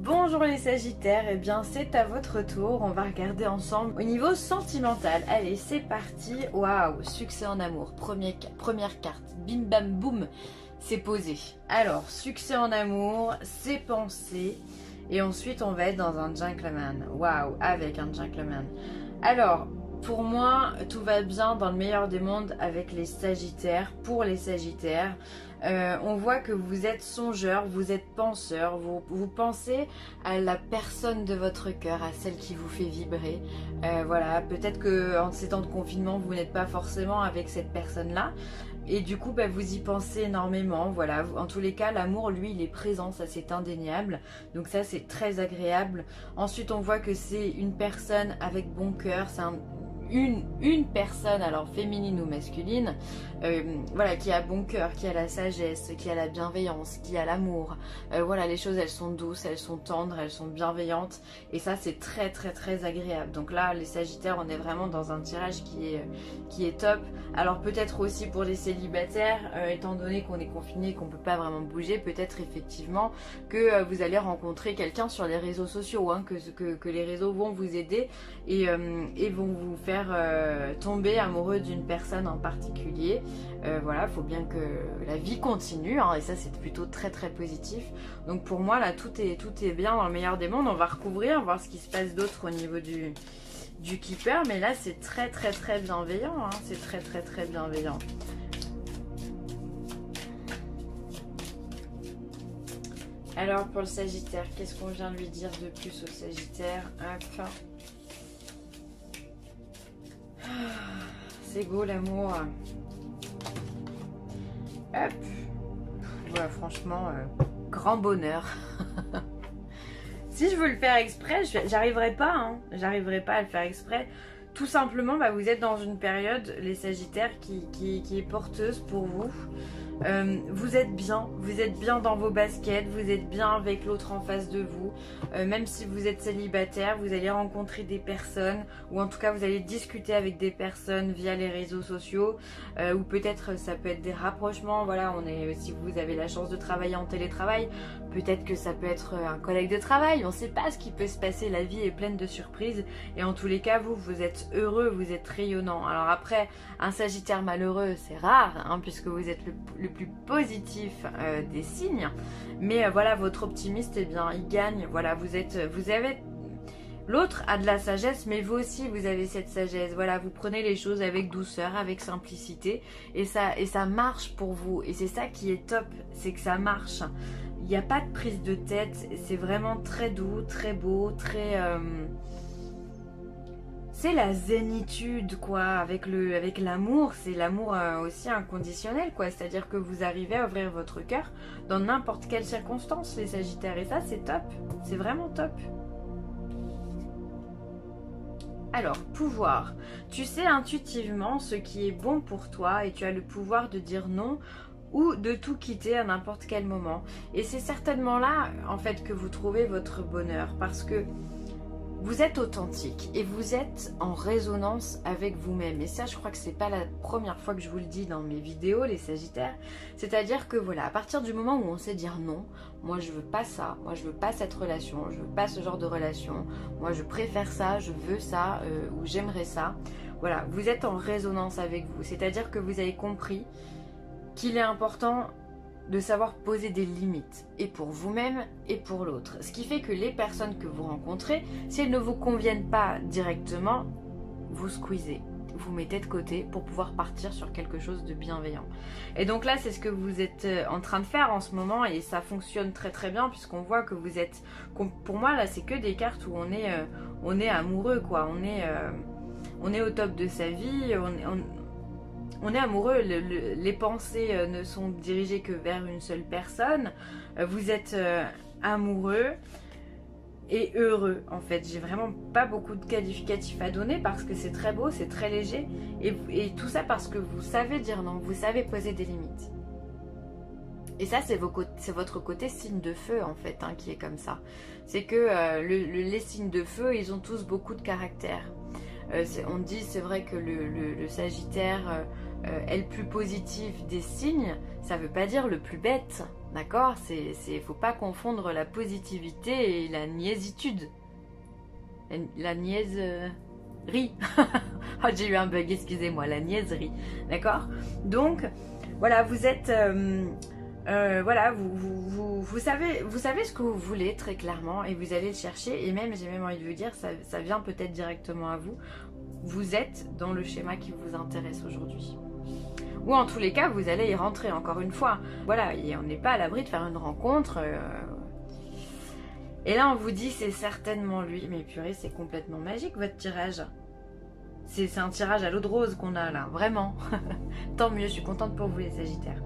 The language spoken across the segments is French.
Bonjour les Sagittaires, et bien c'est à votre tour, on va regarder ensemble au niveau sentimental. Allez, c'est parti. Waouh, succès en amour, première carte, bim bam boum, c'est posé. Alors, succès en amour, c'est pensé, et ensuite on va être dans un gentleman. Waouh, avec un gentleman. Alors, pour moi, tout va bien dans le meilleur des mondes avec les Sagittaires, pour les Sagittaires. On voit que vous êtes songeur, vous êtes penseur, vous pensez à la personne de votre cœur, à celle qui vous fait vibrer. Voilà, peut-être que en ces temps de confinement, vous n'êtes pas forcément avec cette personne-là. Et du coup, vous y pensez énormément. Voilà, en tous les cas, l'amour, lui, il est présent, ça c'est indéniable. Donc ça, c'est très agréable. Ensuite, on voit que c'est une personne avec bon cœur, c'est une personne, alors féminine ou masculine, voilà, qui a bon cœur, qui a la sagesse, qui a la bienveillance, qui a l'amour. Voilà, les choses elles sont douces, elles sont tendres, elles sont bienveillantes, et ça c'est très très très agréable. Donc là, les Sagittaires, on est vraiment dans un tirage qui est top. Alors peut-être aussi pour les célibataires, étant donné qu'on est confiné, qu'on peut pas vraiment bouger, peut-être effectivement que vous allez rencontrer quelqu'un sur les réseaux sociaux, hein, que les réseaux vont vous aider et vont vous faire tomber amoureux d'une personne en particulier. Voilà, il faut bien que la vie continue, hein, et ça c'est plutôt très très positif. Donc pour moi là, tout est bien dans le meilleur des mondes. On va recouvrir, voir ce qui se passe d'autre au niveau du keeper, mais là c'est très très très bienveillant, hein, c'est très très très bienveillant. Alors pour le Sagittaire, qu'est-ce qu'on vient de lui dire de plus au Sagittaire? Hop. C'est beau l'amour. Hop. Voilà, franchement, grand bonheur. Si je veux le faire exprès, j'arriverai pas, hein. J'arriverai pas à le faire exprès. Tout simplement, vous êtes dans une période, les Sagittaires, qui est porteuse pour vous. Vous êtes bien dans vos baskets, vous êtes bien avec l'autre en face de vous. Même si vous êtes célibataire, vous allez rencontrer des personnes, ou en tout cas vous allez discuter avec des personnes via les réseaux sociaux, ou peut-être ça peut être des rapprochements. Voilà, si vous avez la chance de travailler en télétravail, peut-être que ça peut être un collègue de travail. On ne sait pas ce qui peut se passer, la vie est pleine de surprises, et en tous les cas vous êtes heureux, vous êtes rayonnant. Alors après, un Sagittaire malheureux c'est rare, hein, puisque vous êtes le plus positif des signes, mais voilà, votre optimiste, eh bien il gagne. Voilà, vous avez, l'autre a de la sagesse, mais vous aussi vous avez cette sagesse. Voilà, vous prenez les choses avec douceur, avec simplicité, et ça marche pour vous, et c'est ça qui est top, c'est que ça marche. Il n'y a pas de prise de tête, c'est vraiment très doux, très beau, très c'est la zénitude, quoi. Avec l'amour, c'est l'amour aussi inconditionnel, quoi. C'est-à-dire que vous arrivez à ouvrir votre cœur dans n'importe quelle circonstance, les Sagittaires. Et ça, c'est top. C'est vraiment top. Alors, pouvoir. Tu sais intuitivement ce qui est bon pour toi, et tu as le pouvoir de dire non ou de tout quitter à n'importe quel moment. Et c'est certainement là, en fait, que vous trouvez votre bonheur, parce que vous êtes authentique et vous êtes en résonance avec vous-même. Et ça, je crois que c'est pas la première fois que je vous le dis dans mes vidéos, les Sagittaires. C'est-à-dire que voilà, à partir du moment où on sait dire non, moi je veux pas ça, moi je veux pas cette relation, je veux pas ce genre de relation, moi je préfère ça, je veux ça, ou j'aimerais ça. Voilà, vous êtes en résonance avec vous. C'est-à-dire que vous avez compris qu'il est important de savoir poser des limites, et pour vous-même et pour l'autre. Ce qui fait que les personnes que vous rencontrez, si elles ne vous conviennent pas directement, vous squeezez, vous mettez de côté pour pouvoir partir sur quelque chose de bienveillant. Et donc là, c'est ce que vous êtes en train de faire en ce moment, et ça fonctionne très très bien, puisqu'on voit que vous êtes... Pour moi, là, c'est que des cartes où on est amoureux, quoi. On est au top de sa vie, on est amoureux, les pensées ne sont dirigées que vers une seule personne. Vous êtes amoureux et heureux, en fait. J'ai vraiment pas beaucoup de qualificatifs à donner, parce que c'est très beau, c'est très léger, et tout ça parce que vous savez dire non, vous savez poser des limites. Et ça, c'est votre côté signe de feu, en fait, hein, qui est comme ça. C'est que les signes de feu, ils ont tous beaucoup de caractère. On dit, c'est vrai que le Sagittaire est le plus positif des signes, ça veut pas dire le plus bête. D'accord? Faut pas confondre la positivité et la niaisitude. La niaiserie. Ah, j'ai eu un bug, excusez-moi, la niaiserie. D'accord? Donc, voilà, vous êtes... voilà, vous savez ce que vous voulez très clairement et vous allez le chercher. Et même, j'ai même envie de vous dire, ça vient peut-être directement à vous. Vous êtes dans le schéma qui vous intéresse aujourd'hui. Ou en tous les cas, vous allez y rentrer encore une fois. Voilà, et on n'est pas à l'abri de faire une rencontre. Et là, on vous dit, c'est certainement lui. Mais purée, c'est complètement magique votre tirage. C'est un tirage à l'eau de rose qu'on a là, vraiment. Tant mieux, je suis contente pour vous les Sagittaires.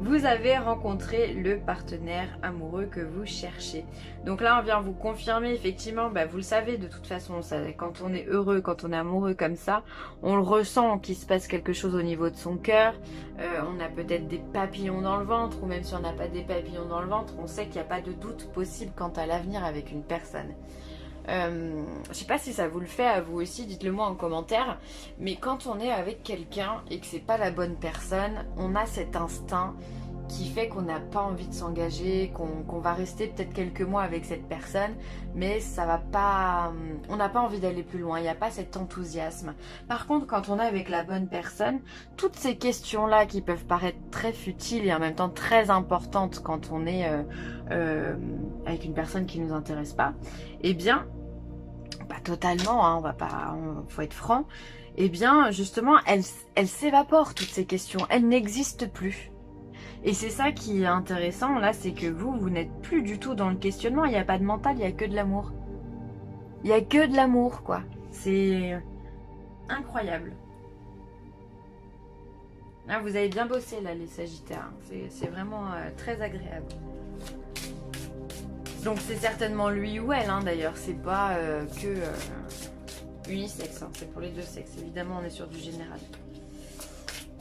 Vous avez rencontré le partenaire amoureux que vous cherchez. Donc là, on vient vous confirmer, effectivement, bah, vous le savez de toute façon, ça, quand on est heureux, quand on est amoureux comme ça, on le ressent qu'il se passe quelque chose au niveau de son cœur. On a peut-être des papillons dans le ventre, ou même si on n'a pas des papillons dans le ventre, on sait qu'il n'y a pas de doute possible quant à l'avenir avec une personne. Je sais pas si ça vous le fait à vous aussi, dites-le moi en commentaire, mais quand on est avec quelqu'un et que c'est pas la bonne personne, on a cet instinct qui fait qu'on n'a pas envie de s'engager, qu'on va rester peut-être quelques mois avec cette personne, mais ça va pas, on n'a pas envie d'aller plus loin, il n'y a pas cet enthousiasme. Par contre, quand on est avec la bonne personne, toutes ces questions-là qui peuvent paraître très futiles et en même temps très importantes quand on est avec une personne qui ne nous intéresse pas, eh bien, pas totalement, hein, faut être franc, eh bien, justement, elles s'évaporent, toutes ces questions, elles n'existent plus. Et c'est ça qui est intéressant, là, c'est que vous n'êtes plus du tout dans le questionnement, il n'y a pas de mental, il n'y a que de l'amour. Il n'y a que de l'amour, quoi. C'est incroyable. Là, vous avez bien bossé, là, les Sagittaires. C'est vraiment très agréable. Donc, c'est certainement lui ou elle, hein, d'ailleurs. C'est pas que unisexe, hein. C'est pour les deux sexes. Évidemment, on est sur du général.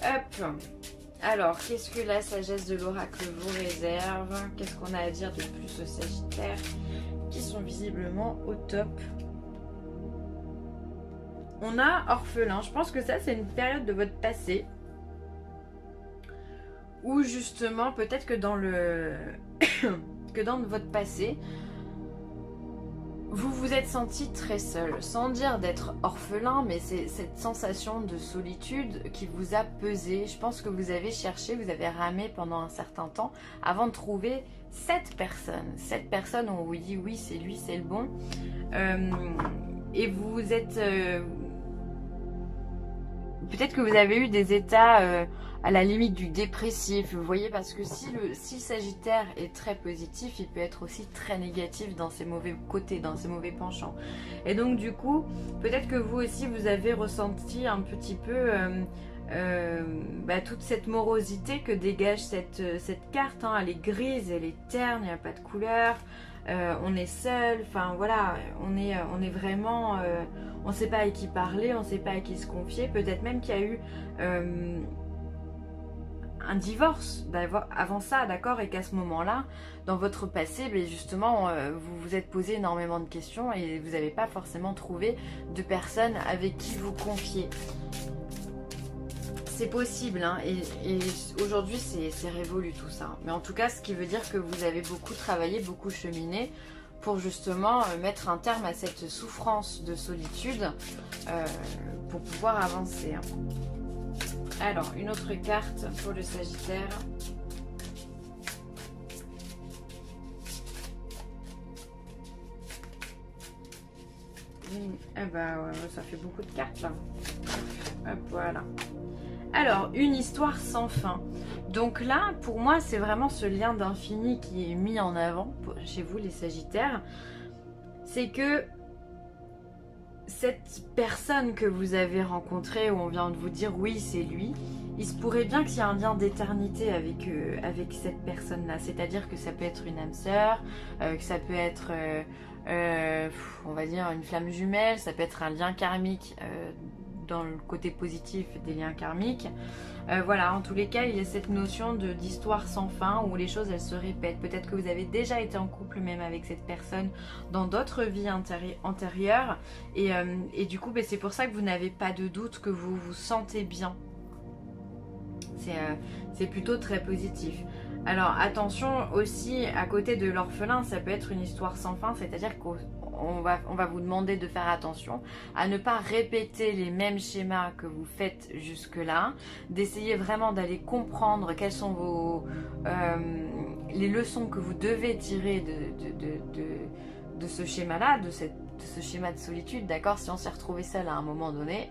Hop. Alors, qu'est-ce que la sagesse de l'oracle vous réserve? Qu'est-ce qu'on a à dire de plus aux Sagittaires qui sont visiblement au top? On a orphelin. Je pense que ça, c'est une période de votre passé où justement, peut-être que dans votre passé, vous vous êtes senti très seul, sans dire d'être orphelin, mais c'est cette sensation de solitude qui vous a pesé. Je pense que vous avez cherché, vous avez ramé pendant un certain temps avant de trouver cette personne où on vous dit oui, c'est lui, c'est le bon. Et vous êtes... peut-être que vous avez eu des états à la limite du dépressif, vous voyez, parce que si le Sagittaire est très positif, il peut être aussi très négatif dans ses mauvais côtés, dans ses mauvais penchants. Et donc du coup, peut-être que vous aussi, vous avez ressenti un petit peu toute cette morosité que dégage cette carte, hein. Elle est grise, elle est terne, il n'y a pas de couleur. On est seul, enfin voilà, on est vraiment, on ne sait pas à qui parler, on ne sait pas à qui se confier, peut-être même qu'il y a eu un divorce avant ça, d'accord, et qu'à ce moment-là, dans votre passé, justement, vous vous êtes posé énormément de questions et vous n'avez pas forcément trouvé de personnes avec qui vous confier. C'est possible, hein, et aujourd'hui c'est révolu tout ça. Mais en tout cas, ce qui veut dire que vous avez beaucoup travaillé, beaucoup cheminé pour justement mettre un terme à cette souffrance de solitude pour pouvoir avancer. Alors, une autre carte pour le Sagittaire. Eh ben, ça fait beaucoup de cartes là. Hop, voilà. Alors, une histoire sans fin. Donc là, pour moi, c'est vraiment ce lien d'infini qui est mis en avant chez vous, les Sagittaires. C'est que cette personne que vous avez rencontrée, où on vient de vous dire oui, c'est lui, il se pourrait bien qu'il y ait un lien d'éternité avec cette personne-là. C'est-à-dire que ça peut être une âme sœur, que ça peut être, on va dire, une flamme jumelle, ça peut être un lien karmique dans le côté positif des liens karmiques. Voilà, en tous les cas, il y a cette notion d'histoire sans fin où les choses, elles se répètent. Peut-être que vous avez déjà été en couple même avec cette personne dans d'autres vies antérieures. Et du coup, c'est pour ça que vous n'avez pas de doute, que vous vous sentez bien. C'est plutôt très positif. Alors attention aussi, à côté de l'orphelin, ça peut être une histoire sans fin, c'est-à-dire qu'on va vous demander de faire attention à ne pas répéter les mêmes schémas que vous faites jusque-là, d'essayer vraiment d'aller comprendre quelles sont les leçons que vous devez tirer de ce schéma-là, de ce schéma de solitude, d'accord? Si on s'est retrouvé seul à un moment donné,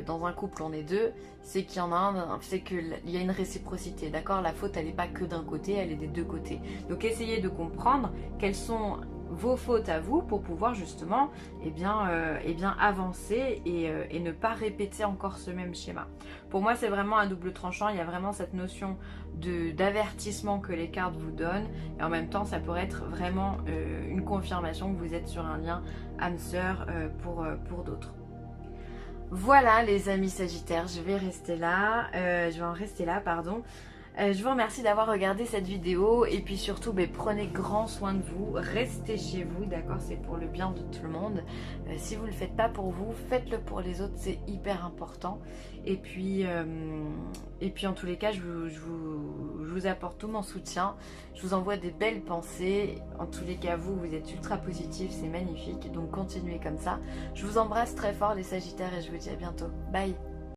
dans un couple on est deux, c'est qu'il y en a un, c'est qu'il y a une réciprocité, d'accord? La faute elle n'est pas que d'un côté, elle est des deux côtés. Donc essayez de comprendre quelles sont vos fautes à vous pour pouvoir justement avancer et ne pas répéter encore ce même schéma. Pour moi c'est vraiment un double tranchant, il y a vraiment cette notion d'avertissement que les cartes vous donnent et en même temps ça pourrait être vraiment une confirmation que vous êtes sur un lien âme-sœur pour d'autres. Voilà les amis Sagittaires, je vais en rester là, pardon. Je vous remercie d'avoir regardé cette vidéo et puis surtout prenez grand soin de vous, restez chez vous, d'accord, c'est pour le bien de tout le monde. Si vous ne le faites pas pour vous, faites-le pour les autres, c'est hyper important. Et puis en tous les cas, je vous apporte tout mon soutien, je vous envoie des belles pensées. En tous les cas, vous êtes ultra positifs, c'est magnifique, donc continuez comme ça. Je vous embrasse très fort les Sagittaires et je vous dis à bientôt. Bye.